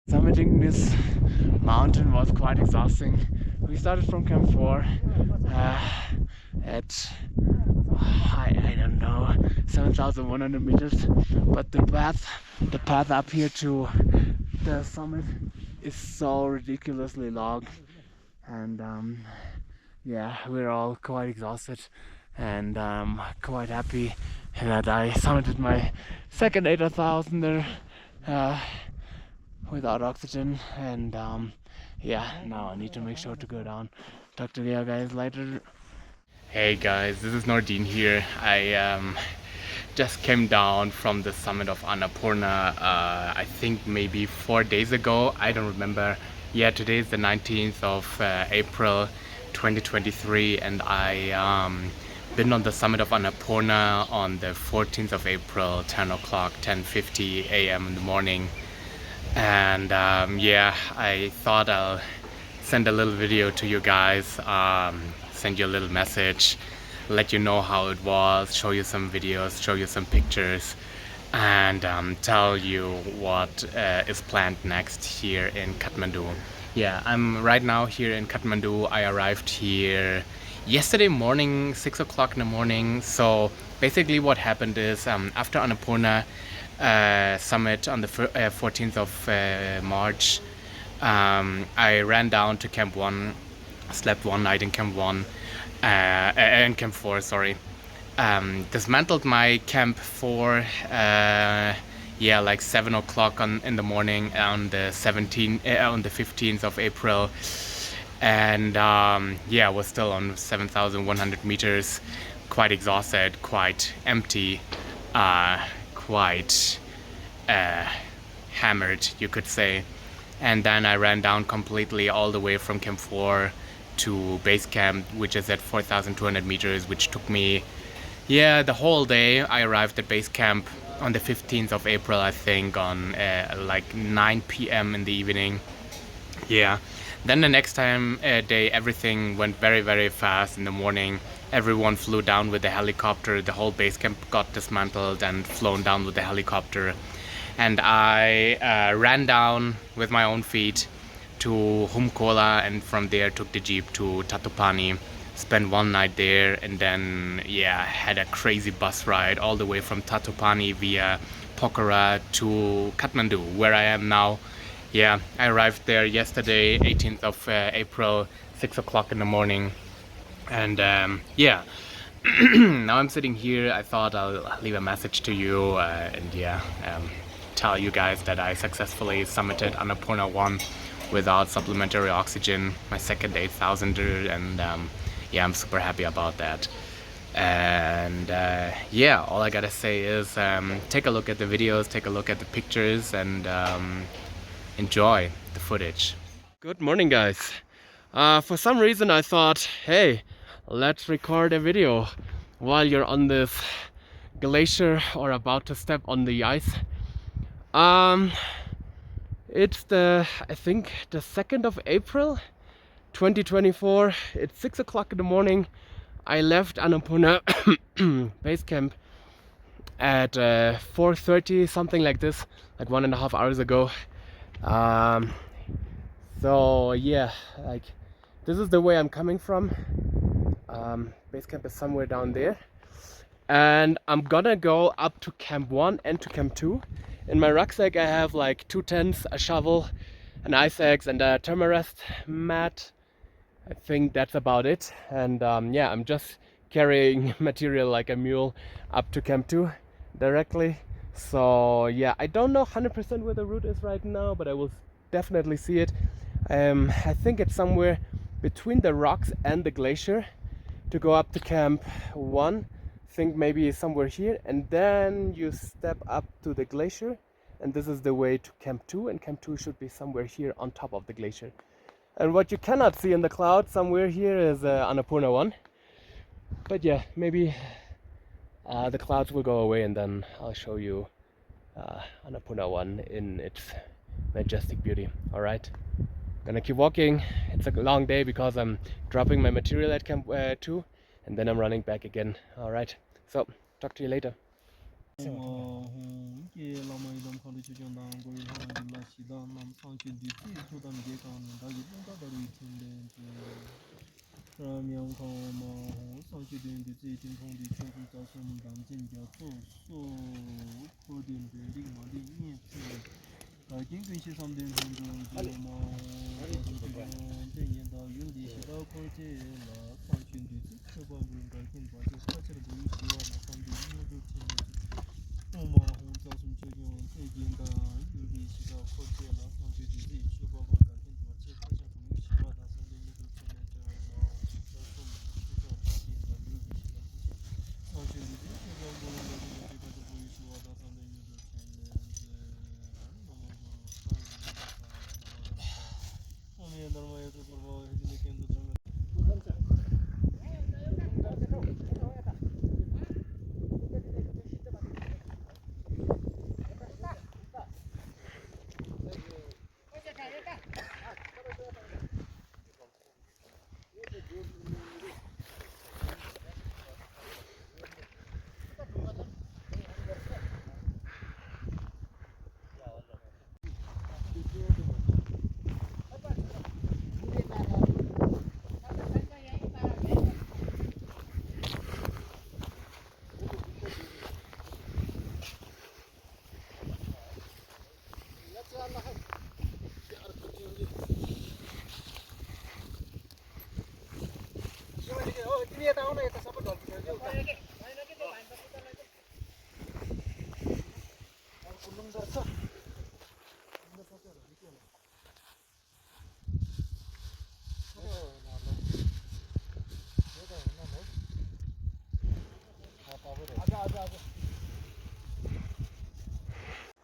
Summiting this mountain was quite exhausting. We started from Camp 4 at I don't know 7,100 meters, but the path up here to the summit is so ridiculously long, and yeah, we're all quite exhausted, and quite happy that I summited my second 8,000er without oxygen, and yeah, now I need to make sure to go down. Talk to you guys later. Hey guys, this is Nordin here. I just came down from the summit of Annapurna, I think maybe 4 days ago. I don't remember. Yeah, today is the 19th of April 2023, and I been on the summit of Annapurna on the 14th of April, 10 o'clock, 10:50 a.m. in the morning. And yeah, I thought I'll send a little video to you guys, send you a little message, let you know how it was, show you some videos, show you some pictures, and tell you what is planned next here in Kathmandu. Yeah, I'm right now here in Kathmandu. I arrived here yesterday morning, 6 o'clock in the morning. So basically what happened is, after Annapurna summit on the 14th of March, I ran down to Camp 1, slept one night in Camp 1, in Camp 4, sorry. Dismantled my Camp 4, yeah, like 7 o'clock in the morning on the 15th of April. And yeah, was still on 7,100 meters, quite exhausted, quite empty, quite hammered, you could say. And then I ran down completely all the way from Camp 4 to base camp, which is at 4,200 meters, which took me, yeah, the whole day. I arrived at base camp on the 15th of April, I think, on like 9 p.m. in the evening. Yeah. Then the next day, everything went very, very fast in the morning. Everyone flew down with the helicopter. The whole base camp got dismantled and flown down with the helicopter. And I ran down with my own feet to Humkola, and from there took the jeep to Tatopani. Spent one night there, and then, yeah, had a crazy bus ride all the way from Tatopani via Pokhara to Kathmandu, where I am now. Yeah, I arrived there yesterday, 18th of April, 6 o'clock in the morning. And yeah, now I'm sitting here. I thought I'll leave a message to you, and yeah, tell you guys that I successfully summited Annapurna I without supplementary oxygen, my second 8,000er, and yeah, I'm super happy about that. And yeah, all I gotta say is take a look at the videos, take a look at the pictures, and enjoy the footage. Good morning, guys. For some reason I thought, hey, let's record a video while you're on this glacier or about to step on the ice. It's I think the 2nd of April 2024. It's 6 o'clock in the morning. I left Annapurna base camp at 4:30, something like this, like 1.5 hours ago. So yeah, like this is the way I'm coming from. Base camp is somewhere down there, and I'm gonna go up to Camp 1 and to Camp 2. In my rucksack I have like 2 tents, a shovel, an ice axe, and a thermarest mat. I think that's about it. And yeah, I'm just carrying material like a mule up to Camp 2 directly. So yeah, I don't know 100% where the route is right now, but I will definitely see it. I think it's somewhere between the rocks and the glacier to go up to Camp 1. I think maybe somewhere here, and then you step up to the glacier, and this is the way to Camp 2, and Camp 2 should be somewhere here on top of the glacier. And what you cannot see in the cloud somewhere here is Annapurna I. But yeah, maybe the clouds will go away, and then I'll show you Annapurna I in its majestic beauty. Alright, gonna keep walking. It's a long day because I'm dropping my material at Camp 2, and then I'm running back again. Alright, so talk to you later.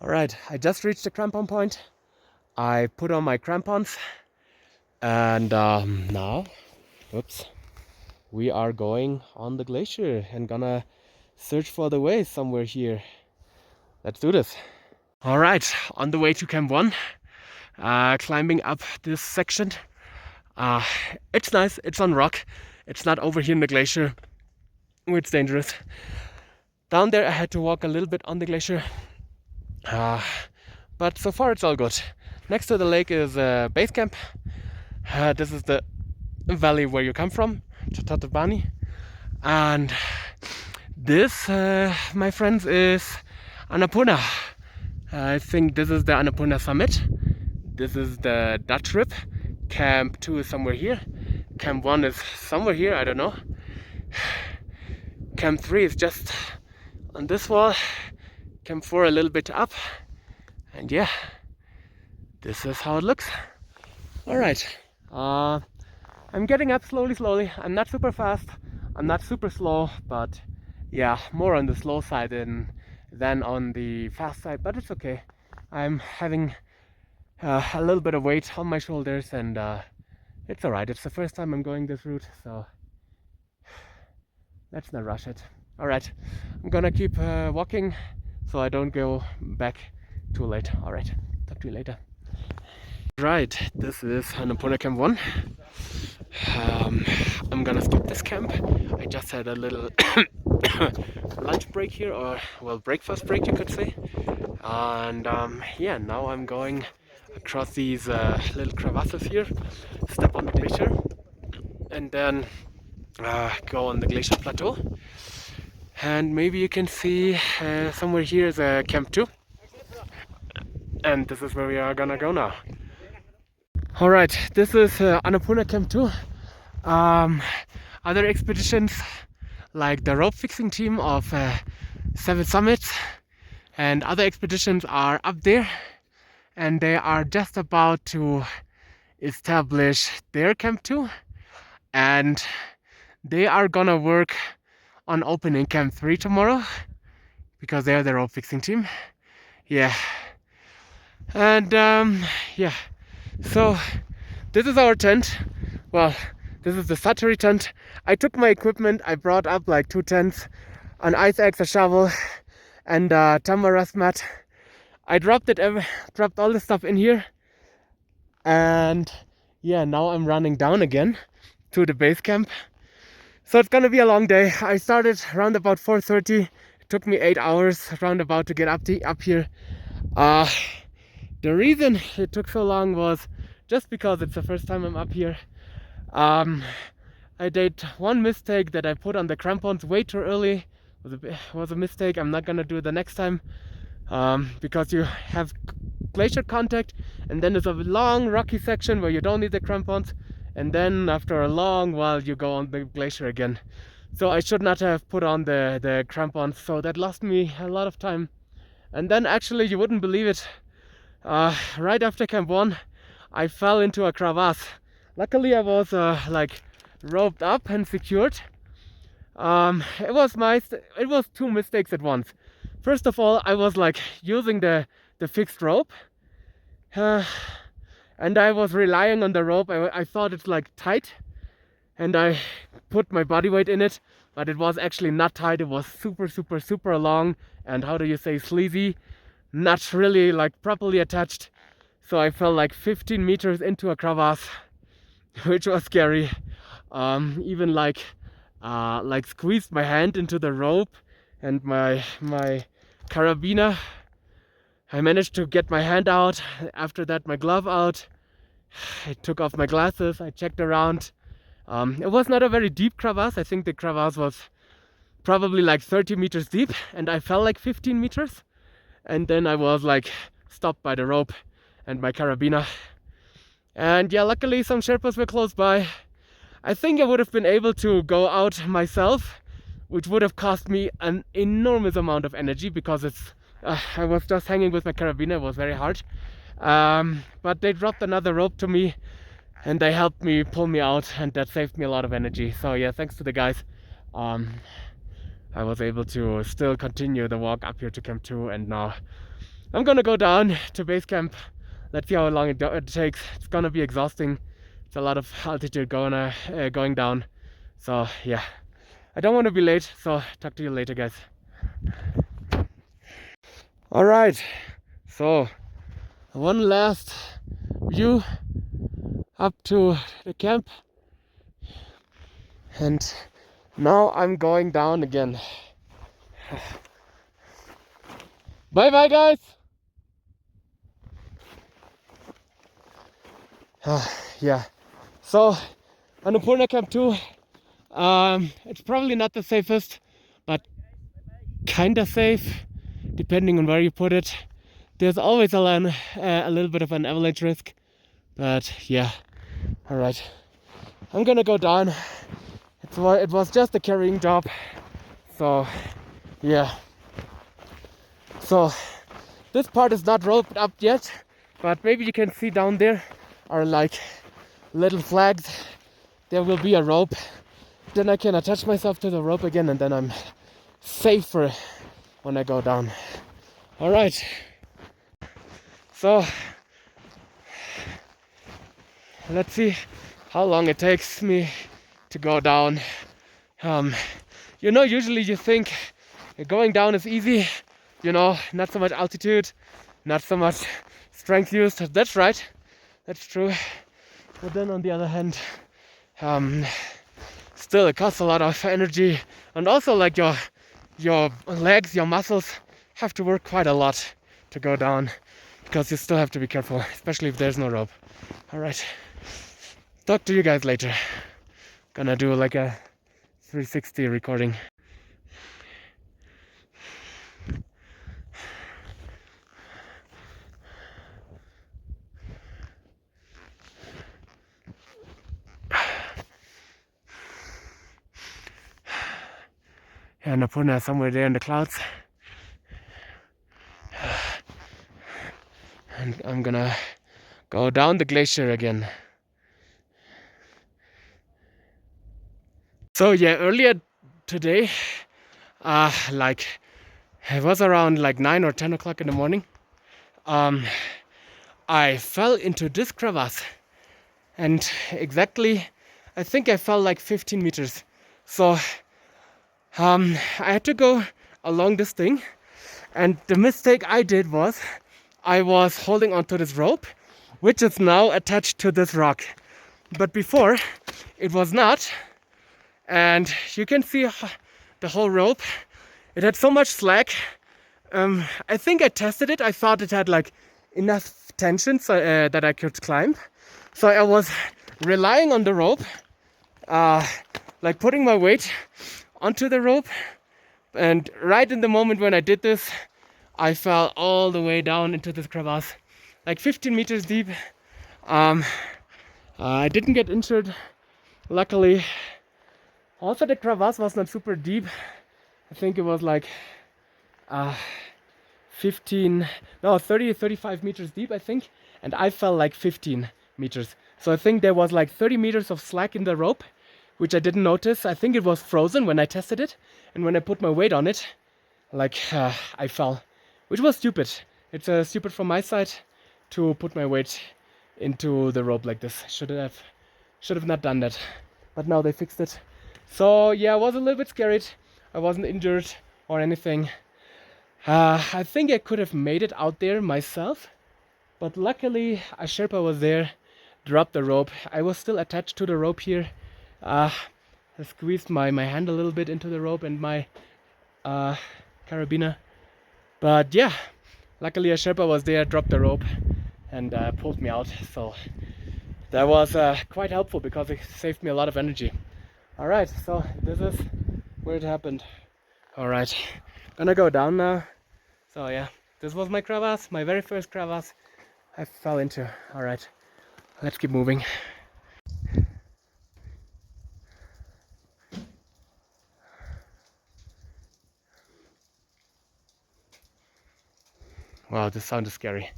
Alright, I just reached the crampon point. I put on my crampons and now, oops, we are going on the glacier and gonna search for the way somewhere here. Let's do this. Alright, on the way to Camp 1, climbing up this section. It's nice, it's on rock, it's not over here in the glacier, where it's dangerous. Down there I had to walk a little bit on the glacier, but so far it's all good. Next to the lake is base camp. This is the valley where you come from, Chatatubani. And this, my friends, is Annapurna. I think this is the Annapurna summit. This is the Dutch trip. Camp 2 is somewhere here. Camp 1 is somewhere here, I don't know. Camp 3 is just on this wall. Camp 4 a little bit up. And yeah, this is how it looks. Alright, I'm getting up slowly. I'm not super fast, I'm not super slow, but yeah, more on the slow side than on the fast side, but it's okay. I'm having a little bit of weight on my shoulders and it's alright. It's the first time I'm going this route, so let's not rush it. Alright, I'm gonna keep walking so I don't go back too late. Alright, talk to you later. Right, this is Annapurna Camp 1. I'm gonna skip this camp. I just had a little lunch break here, or well, breakfast break you could say. And yeah, now I'm going across these little crevasses here, step on the glacier, and then go on the glacier plateau. And maybe you can see somewhere here is Camp 2. And this is where we are gonna go now. Alright, this is Annapurna Camp 2. Other expeditions like the rope fixing team of 7 Summits and other expeditions are up there, and they are just about to establish their Camp 2, and they are gonna work on opening Camp 3 tomorrow because they are the rope fixing team. Yeah. And yeah, so this is our tent. Well, this is the Satori tent. I took my equipment. I brought up like 2 tents, an ice axe, a shovel, and a tamaras mat. I dropped all the stuff in here, and yeah, now I'm running down again to the base camp. So it's gonna be a long day. I started around about 4:30. It took me 8 hours roundabout to get up here. The reason it took so long was just because it's the first time I'm up here. I did one mistake that I put on the crampons way too early. Was a mistake. I'm not gonna do it the next time, because you have glacier contact, and then there's a long rocky section where you don't need the crampons, and then after a long while you go on the glacier again. So I should not have put on the crampons, so that lost me a lot of time. And then actually, you wouldn't believe it, right after Camp 1 I fell into a crevasse. Luckily I was like roped up and secured. It was two mistakes at once. First of all, I was like using the fixed rope, and I was relying on the rope. I thought it's like tight, and I put my body weight in it, but it was actually not tight. It was super long, and how do you say, sleazy, not really like properly attached. So I fell like 15 meters into a crevasse, which was scary. Even like squeezed my hand into the rope and my carabiner. I managed to get my hand out. After that, my glove out. I took off my glasses. I checked around. It was not a very deep crevasse. I think the crevasse was probably like 30 meters deep, and I fell like 15 meters. And then I was like stopped by the rope and my carabiner. And yeah, luckily some Sherpas were close by. I think I would have been able to go out myself, which would have cost me an enormous amount of energy, because I was just hanging with my carabiner. It was very hard. But they dropped another rope to me, and they helped me pull me out, and that saved me a lot of energy. So yeah, thanks to the guys, I was able to still continue the walk up here to Camp 2, and now I'm gonna go down to base camp. Let's see how long it takes. It's gonna be exhausting. It's a lot of altitude going down. So yeah, I don't want to be late, so talk to you later, guys. All right, so one last view up to the camp, and now I'm going down again. Bye bye, guys. Yeah, so Annapurna Camp 2, it's probably not the safest, but kinda safe, depending on where you put it. There's always a little bit of an avalanche risk, but yeah. All right, I'm gonna go down. It was just a carrying job, so yeah. So this part is not roped up yet, but maybe you can see down there are like little flags. There will be a rope. Then I can attach myself to the rope again, and then I'm safer when I go down. All right. So let's see how long it takes me to go down. You know, usually you think going down is easy. You know, not so much altitude, not so much strength used. That's right. That's true. But then on the other hand, still it costs a lot of energy, and also like your legs, your muscles have to work quite a lot to go down, because you still have to be careful, especially if there's no rope. All right, talk to you guys later. Gonna do like a 360 recording. Yeah, Annapurna somewhere there in the clouds. And I'm gonna go down the glacier again. So yeah, earlier today, like it was around like 9 or 10 o'clock in the morning, I fell into this crevasse, and exactly, I think I fell like 15 meters. So I had to go along this thing, and the mistake I did was I was holding onto this rope, which is now attached to this rock, but before it was not. And you can see the whole rope It had so much slack. I think I tested it. I thought it had like enough tension so, that I could climb. So I was relying on the rope, like putting my weight onto the rope. And right in the moment when I did this, I fell all the way down into this crevasse, like 15 meters deep. I didn't get injured, luckily. Also, the crevasse was not super deep. I think it was like 30, 35 meters deep, I think. And I fell like 15 meters. So I think there was like 30 meters of slack in the rope, which I didn't notice. I think it was frozen when I tested it. And when I put my weight on it, like I fell, which was stupid. It's stupid from my side to put my weight into the rope like this. Should have not done that. But now they fixed it. So yeah, I was a little bit scared. I wasn't injured or anything. I think I could have made it out there myself, but luckily a Sherpa was there, dropped the rope. I was still attached to the rope here. I squeezed my hand a little bit into the rope and my carabiner. But yeah, luckily a Sherpa was there, dropped the rope and pulled me out. So that was quite helpful because it saved me a lot of energy. Alright, so this is where it happened. Alright, gonna go down now. So yeah, this was my crevasse, my very first crevasse I fell into. Alright, let's keep moving. Wow, this sound is scary.